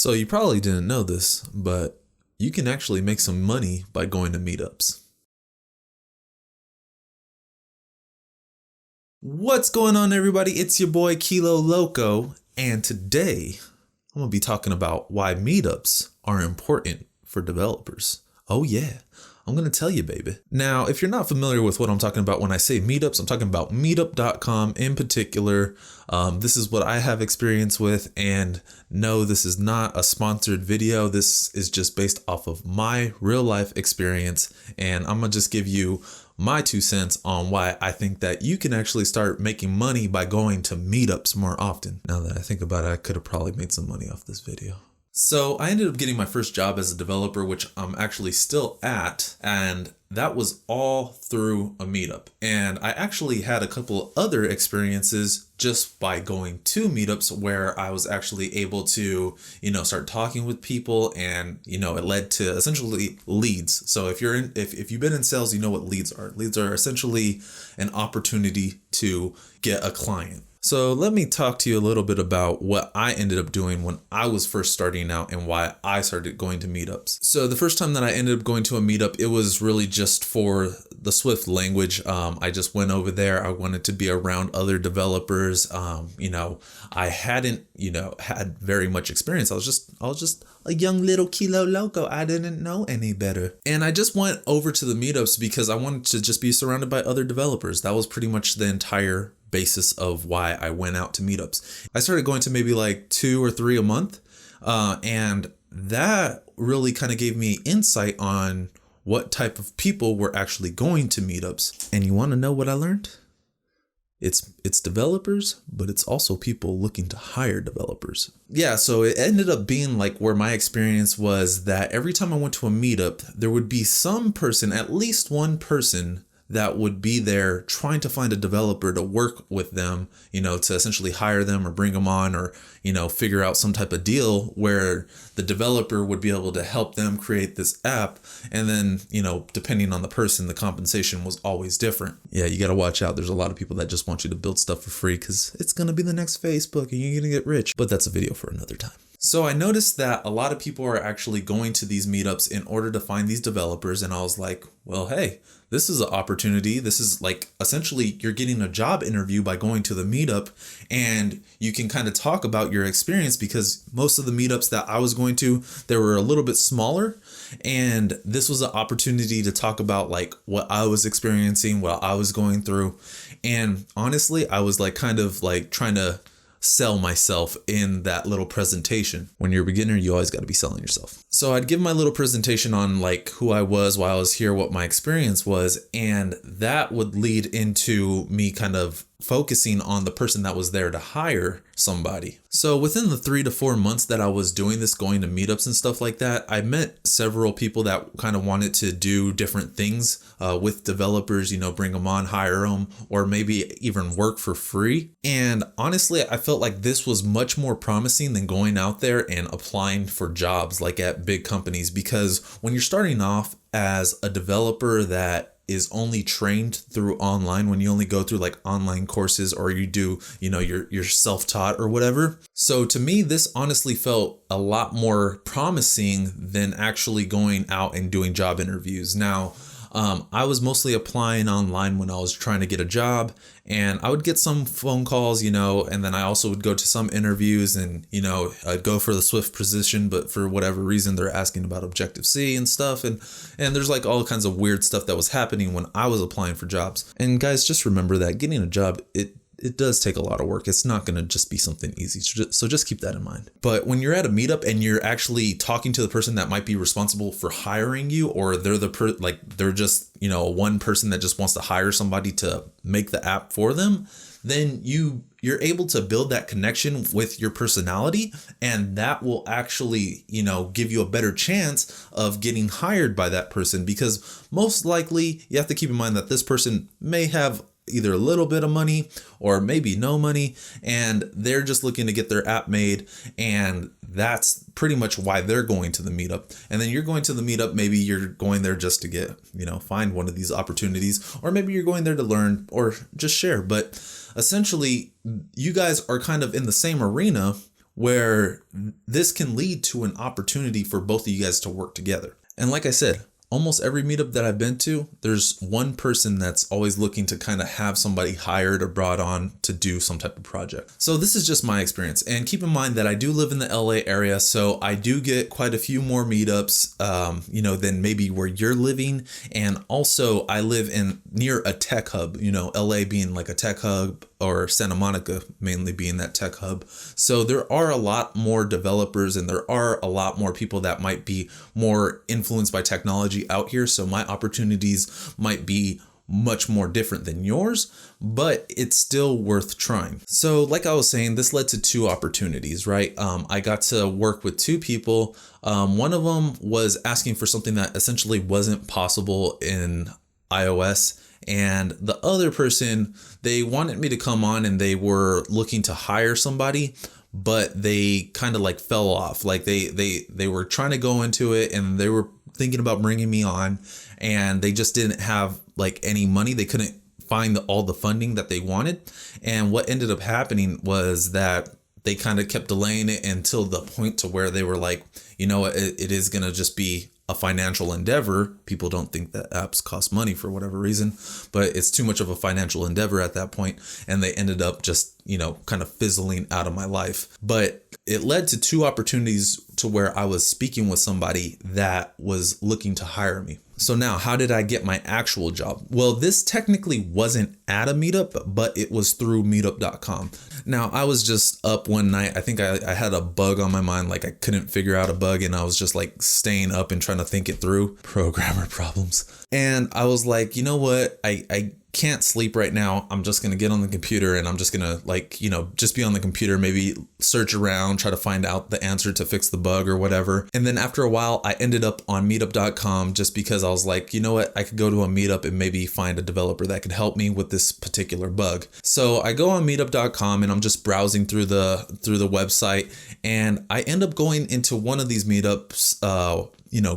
So you probably didn't know this, but you can actually make some money by going to meetups. What's going on, everybody? It's your boy Kilo Loco, and today I'm going to be talking about why meetups are important for developers. Oh yeah, I'm going to tell you, baby. Now, if you're not familiar with what I'm talking about when I say meetups, I'm talking about meetup.com in particular. This is what I have experience with, and no, this is not a sponsored video. This is just based off of my real life experience, and I'm going to just give you my 2 cents on why I think that you can actually start making money by going to meetups more often. Now that I think about it, I could have probably made some money off this video. So I ended up getting my first job as a developer, which I'm actually still at, and that was all through a meetup. And I actually had a couple other experiences just by going to meetups where I was actually able to, start talking with people, and, it led to essentially leads. So if you've been in sales, you know what leads are. Leads are essentially an opportunity to get a client. So let me talk to you a little bit about what I ended up doing when I was first starting out and why I started going to meetups. So the first time that I ended up going to a meetup, it was really just for the Swift language. I just went over there. I wanted to be around other developers. I hadn't, had very much experience. I was just a young little Kilo Loco. I didn't know any better. And I just went over to the meetups because I wanted to just be surrounded by other developers. That was pretty much the entire basis of why I went out to meetups. I started going to maybe like 2 or 3 a month. And that really kind of gave me insight on what type of people were actually going to meetups. And you want to know what I learned? It's developers, but it's also people looking to hire developers. Yeah, so it ended up being like where my experience was that every time I went to a meetup, there would be some person, at least one person, that would be there trying to find a developer to work with them, to essentially hire them or bring them on, or, figure out some type of deal where the developer would be able to help them create this app. And then, depending on the person, the compensation was always different. Yeah, you got to watch out. There's a lot of people that just want you to build stuff for free because it's going to be the next Facebook and you're going to get rich. But that's a video for another time. So I noticed that a lot of people are actually going to these meetups in order to find these developers. And I was like, well, hey, this is an opportunity. This is like essentially you're getting a job interview by going to the meetup, and you can kind of talk about your experience, because most of the meetups that I was going to, they were a little bit smaller. And this was an opportunity to talk about like what I was experiencing, what I was going through. And honestly, I was like kind of like trying to sell myself in that little presentation. When you're a beginner, you always got to be selling yourself. So I'd give my little presentation on like who I was, why I was here, what my experience was, and that would lead into me kind of focusing on the person that was there to hire somebody. So within the 3 to 4 months that I was doing this, going to meetups and stuff like that, I met several people that kind of wanted to do different things with developers, bring them on, hire them, or maybe even work for free. And honestly, I felt like this was much more promising than going out there and applying for jobs like at big companies, because when you're starting off as a developer that is only trained through online, when you only go through like online courses, or you do, you're self-taught or whatever. So to me, this honestly felt a lot more promising than actually going out and doing job interviews. Now, I was mostly applying online when I was trying to get a job, and I would get some phone calls, and then I also would go to some interviews, and, I'd go for the Swift position, but for whatever reason, they're asking about Objective-C and stuff. And there's like all kinds of weird stuff that was happening when I was applying for jobs. And guys, just remember that getting a job, it does take a lot of work. It's not going to just be something easy. So just keep that in mind. But when you're at a meetup and you're actually talking to the person that might be responsible for hiring you, or they're they're just, one person that just wants to hire somebody to make the app for them, then you're able to build that connection with your personality, and that will actually, give you a better chance of getting hired by that person, because most likely you have to keep in mind that this person may have either a little bit of money or maybe no money, and they're just looking to get their app made, and that's pretty much why they're going to the meetup. And then you're going to the meetup, maybe you're going there just to get, find one of these opportunities, or maybe you're going there to learn or just share. But essentially, you guys are kind of in the same arena where this can lead to an opportunity for both of you guys to work together. And like I said, almost every meetup that I've been to, there's one person that's always looking to kind of have somebody hired or brought on to do some type of project. So this is just my experience. And keep in mind that I do live in the LA area, so I do get quite a few more meetups, than maybe where you're living. And also I live near a tech hub, LA being like a tech hub, or Santa Monica mainly being that tech hub. So there are a lot more developers and there are a lot more people that might be more influenced by technology out here. So my opportunities might be much more different than yours, but it's still worth trying. So like I was saying, this led to two opportunities, right? I got to work with two people. One of them was asking for something that essentially wasn't possible in iOS. And the other person, they wanted me to come on and they were looking to hire somebody, but they kind of like fell off. Like they were trying to go into it and they were thinking about bringing me on, and they just didn't have like any money. They couldn't find all the funding that they wanted. And what ended up happening was that they kind of kept delaying it until the point to where they were like, it is going to just be a financial endeavor. People don't think that apps cost money for whatever reason, but it's too much of a financial endeavor at that point. And they ended up just, kind of fizzling out of my life. But it led to two opportunities to where I was speaking with somebody that was looking to hire me. So now, how did I get my actual job? Well, this technically wasn't at a meetup, but it was through meetup.com. Now, I was just up one night. I think I had a bug on my mind. Like I couldn't figure out a bug, and I was just like staying up and trying to think it through. Programmer problems. And I was like, you know what? I can't sleep right now. I'm just going to get on the computer and I'm just going to just be on the computer, maybe search around, try to find out the answer to fix the bug or whatever. And then after a while, I ended up on meetup.com just because I was like, you know what, I could go to a meetup and maybe find a developer that could help me with this particular bug. So I go on meetup.com and I'm just browsing through the website, and I end up going into one of these meetups,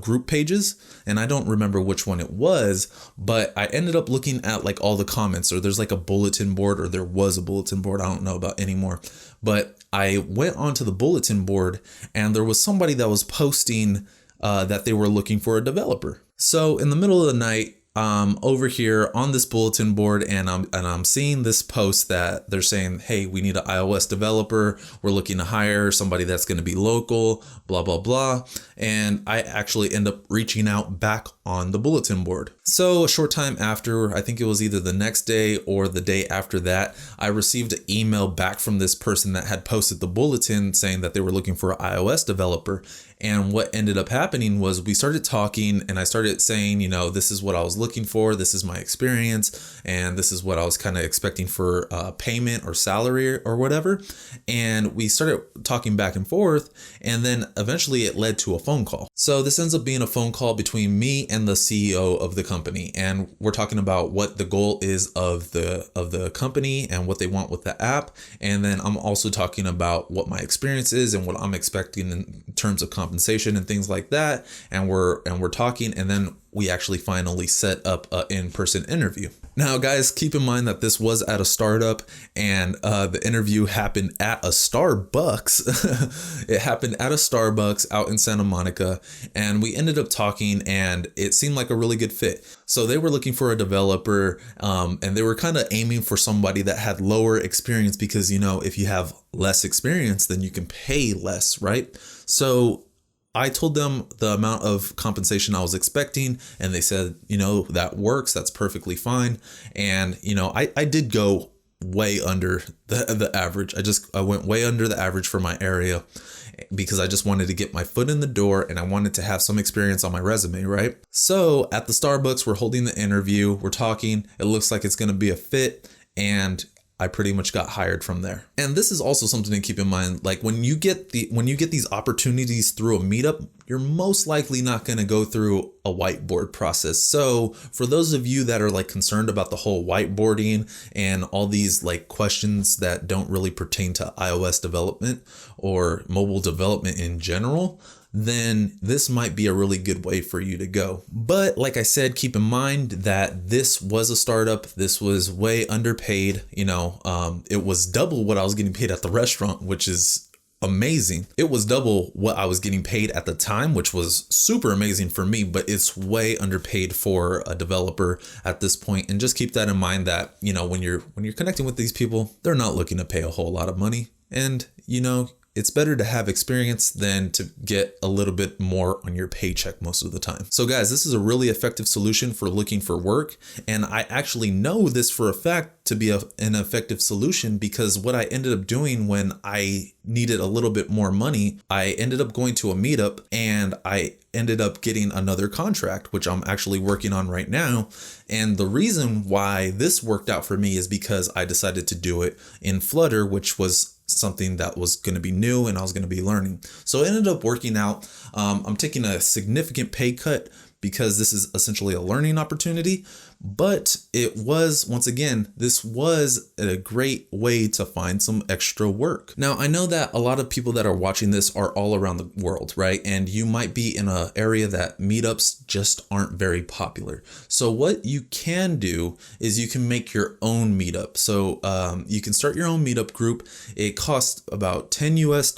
group pages, and I don't remember which one it was, but I ended up looking at like all the comments, or there's like a bulletin board, or there was a bulletin board, I don't know about anymore, but I went onto the bulletin board and there was somebody that was posting that they were looking for a developer. So in the middle of the night, over here on this bulletin board, and I'm seeing this post that they're saying, hey, we need an iOS developer. We're looking to hire somebody that's going to be local, blah, blah, blah. And I actually end up reaching out back on the bulletin board. So a short time after, I think it was either the next day or the day after that, I received an email back from this person that had posted the bulletin saying that they were looking for an iOS developer. And what ended up happening was we started talking, and I started saying, this is what I was looking for. This is my experience. And this is what I was kind of expecting for payment or salary or whatever. And we started talking back and forth. And then eventually it led to a phone call. So this ends up being a phone call between me and the CEO of the company. And we're talking about what the goal is of the company and what they want with the app. And then I'm also talking about what my experience is and what I'm expecting in terms of compensation and things like that. And we're talking, and then we actually finally set up an in-person interview. Now, guys, keep in mind that this was at a startup, and the interview happened at a Starbucks. It happened at a Starbucks out in Santa Monica, and we ended up talking, and it seemed like a really good fit. So they were looking for a developer, and they were kind of aiming for somebody that had lower experience because, if you have less experience, then you can pay less, right? So I told them the amount of compensation I was expecting, and they said, that works. That's perfectly fine. And, I did go way under the average. I went way under the average for my area because I just wanted to get my foot in the door and I wanted to have some experience on my resume, right? So at the Starbucks, we're holding the interview, we're talking, it looks like it's going to be a fit, and I pretty much got hired from there. And this is also something to keep in mind. Like when you get these opportunities through a meetup, you're most likely not going to go through a whiteboard process. So for those of you that are like concerned about the whole whiteboarding and all these like questions that don't really pertain to iOS development or mobile development in general, then this might be a really good way for you to go. But like I said, keep in mind that this was a startup. This was way underpaid. It was double what I was getting paid at the restaurant, which is amazing. It was double what I was getting paid at the time, which was super amazing for me, but it's way underpaid for a developer at this point. And just keep that in mind that, you know, when you're connecting with these people, they're not looking to pay a whole lot of money. And, you know, it's better to have experience than to get a little bit more on your paycheck most of the time. So guys, this is a really effective solution for looking for work. And I actually know this for a fact to be an effective solution, because what I ended up doing when I needed a little bit more money, I ended up going to a meetup and I ended up getting another contract, which I'm actually working on right now. And the reason why this worked out for me is because I decided to do it in Flutter, which was something that was going to be new and I was going to be learning. So it ended up working out. I'm taking a significant pay cut because this is essentially a learning opportunity, but it was, once again, this was a great way to find some extra work. Now, I know that a lot of people that are watching this are all around the world, right? And you might be in an area that meetups just aren't very popular. So what you can do is you can make your own meetup. So you can start your own meetup group. It costs about $10 US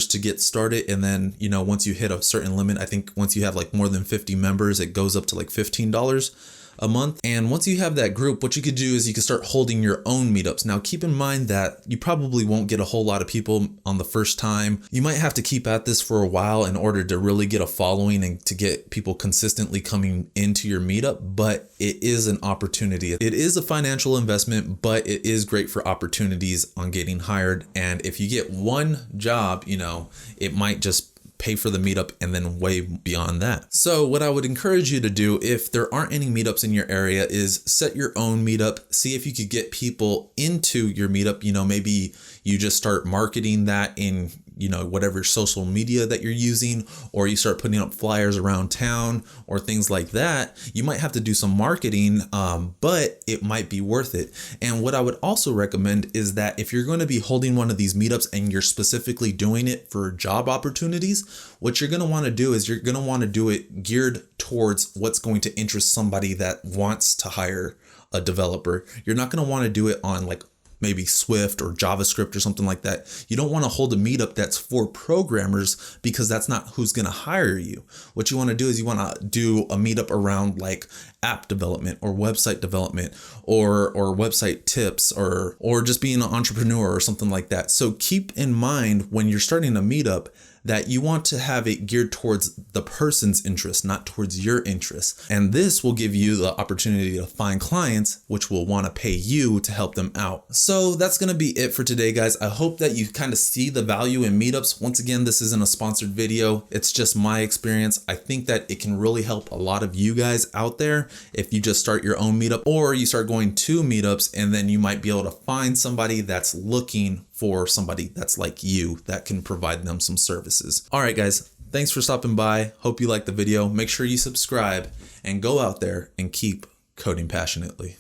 to get started. And then, you know, once you hit a certain limit, I think once you have like more than 50 members, it goes up to like $15 a month. And once you have that group, what you could do is you could start holding your own meetups. Now, keep in mind that you probably won't get a whole lot of people on the first time. You might have to keep at this for a while in order to really get a following and to get people consistently coming into your meetup, but it is an opportunity. It is a financial investment, but it is great for opportunities on getting hired. And if you get one job, you know, it might just pay for the meetup and then way beyond that. So what I would encourage you to do, if there aren't any meetups in your area, is set your own meetup. See if you could get people into your meetup. You know, maybe you just start marketing that in, you know, whatever social media that you're using, or you start putting up flyers around town or things like that. You might have to do some marketing, but it might be worth it. And what I would also recommend is that if you're going to be holding one of these meetups and you're specifically doing it for job opportunities, what you're going to want to do is you're going to want to do it geared towards what's going to interest somebody that wants to hire a developer. You're not going to want to do it on like maybe Swift or JavaScript or something like that. You don't want to hold a meetup that's for programmers, because that's not who's going to hire you. What you want to do is you want to do a meetup around like app development or website development or website tips or just being an entrepreneur or something like that. So keep in mind when you're starting a meetup that you want to have it geared towards the person's interest, not towards your interests. And this will give you the opportunity to find clients which will want to pay you to help them out. So that's going to be it for today, guys. I hope that you kind of see the value in meetups. Once again, this isn't a sponsored video. It's just my experience. I think that it can really help a lot of you guys out there if you just start your own meetup, or you start going to meetups, and then you might be able to find somebody that's looking for somebody that's like you that can provide them some services. All right, guys, thanks for stopping by. Hope you liked the video. Make sure you subscribe and go out there and keep coding passionately.